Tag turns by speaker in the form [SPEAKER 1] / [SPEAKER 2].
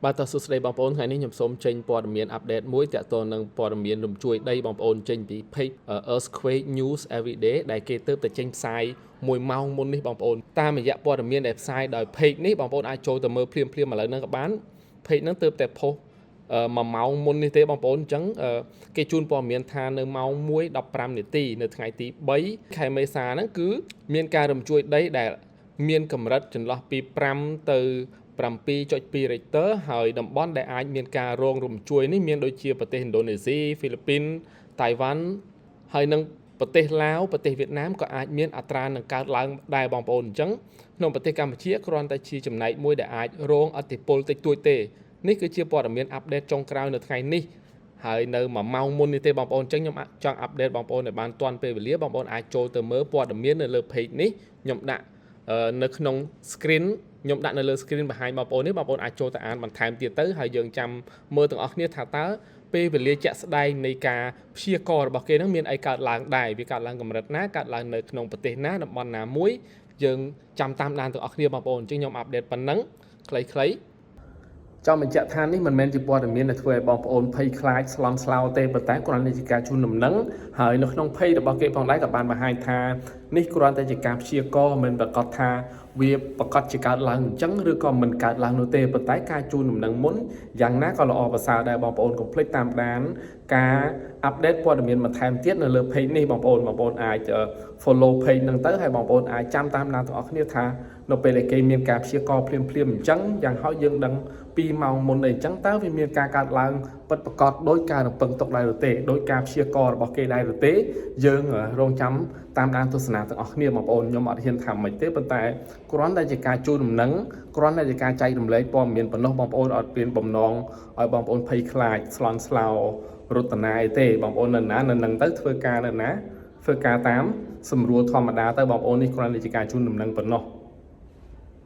[SPEAKER 1] បាទតើសួស្តីបងប្អូនថ្ងៃនេះខ្ញុំសូមចេញព័ត៌មានអាប់ដេតមួយទាក់ទងនឹងព័ត៌មានរំជួយដីបងប្អូនចេញពី page Earthquake News Everyday ដែលគេទើបតែចេញផ្សាយ1ម៉ោងមុននេះបងប្អូនតាមរយៈព័ត៌មានដែលផ្សាយដោយ page នេះបងប្អូនអាចចូលទៅមើលភ្លាមៗឥឡូវហ្នឹងក៏បាន page ហ្នឹងទើបតែ post 1ម៉ោងមុននេះទេបងប្អូនអញ្ចឹងគេជូនព័ត៌មានថានៅម៉ោង 1:15 នាទីនៅថ្ងៃទី3ខែមេសាហ្នឹងគឺមានការរំជួយដីដែលមានកម្រិតចន្លោះពី5ទៅ7.2 Richter ហើយតំបន់ដែលអាចមានការរងរំជួយនេះមានដូចជាប្រទេសឥណ្ឌូនេស៊ីហ្វីលីពីនតៃវ៉ាន់ហើយនិងប្រទេសឡាវប្រទេសវៀតណាមក៏អាចមានអត្រានឹងកើតឡើងដែរបងប្អូនអញ្ចឹងក្នុងប្រទេសកម្ពុជាគ្រាន់តែជាចំណែកមួយដែលអាចរងឥទ្ធិពលតិចតួចទេនេះគឺជាព័ត៌មានអាប់ដេតចុងក្រោយនៅថ្ងៃនេះហើយនៅ1ម៉ោងមុននេះទេបងប្អូនអញ្ចឹងខ្ញុំចង់អាប់ដេតបងប្អូនឲ្យបានទាន់ពេលវេលាបងប្អូនអាចចូលទៅមើលព័ត៌មាននៅលើ page នេះខ្ញុំដាក់នៅក្នុង screen ខ្ញុំដាក់នៅលើ screen បង្ហាញបងប្អូននេះបងប្អូនអាចចូលទៅអានបន្ថែមទៀតទៅហើយយើងចាំមើលទាំងអស់គ្នាថាតើពេលវេលាជាក់ស្ដែងនៃការព្យាករណ៍របស់គេនឹងមានអីកើតឡើងដែរវាកើតឡើងកម្រិតណាកើតឡើងនៅក្នុងប្រទេសណាតំបន់ណាមួយយើងចាំតាមដានទាំងអស់គ្នាបងប្អូនអញ្ចឹងខ្ញុំអាប់ដេតប៉ុណ្ណឹងខ្លីៗចង់បញ្ជាក់ថានេះមិនមែនជាព័ត៌មានដែលធ្វើឲ្យបងប្អូនភ័យខ្លាចស្លន់ស្លោទេប៉ុន្តែគ្រាន់តែជាការជូនដំណឹងហើយនៅក្នុង page របស់គេផងដែរក៏បានបង្ហាញថានេះគ្រាន់តែជាការព្យាករណ៍មិនប្រកាសថាវាប្រកាសជាកើតឡើងអញ្ចឹងឬក៏មិនកើតឡើងនោះទេប៉ុន្តែការជូនដំណឹងមុនយ៉ាងណាក៏ល្អប្រសើរដែរបងប្អូនកុំភ្លេចតាមដានការអាប់ដេតព័ត៌មានបន្ថែមទៀតនៅលើ page នេះបងប្អូនអាច follow page ហ្នឹងទៅហើយបងប្អូនអាចចាំតាមដានទាំងអស់គ្នាថានៅពេលដែលគេមានការព្យាករណ៍ភ្លាមអញ្ចឹងយ៉ាងហោចយើងដឹង2ម៉ោងមុនអីអញ្ចឹងតើវាមានការកើតឡើងពិតប្រាកដដោយការរំពឹងទុកដែរឬទេដោយការព្យាករណ៍របស់គេដែរឬទេយើងរងចាំតាមដានទស្សនាទាំងអស់គ្នាបងប្អូនខ្ញុំអត់ហ៊ានថាមិនទេប៉ុន្តែគ្រាន់តែជាការជូនដំណឹងគ្រាន់តែជាការចែករំលែកព័ត៌មានប៉ុណ្ណោះបងប្អូនអត់មានបំណងឲ្យបងប្អូនភ័យខ្លាចស្លន់ស្លោរត់តណាយទេបងប្អូននៅណានៅនឹងទៅធ្វើការនៅណាធ្វើការតាមសម្រួលធម្មតាទៅបងប្អូននេះគ្រាន់តែជាការជូនដំណឹងប៉ុណ្ណោះ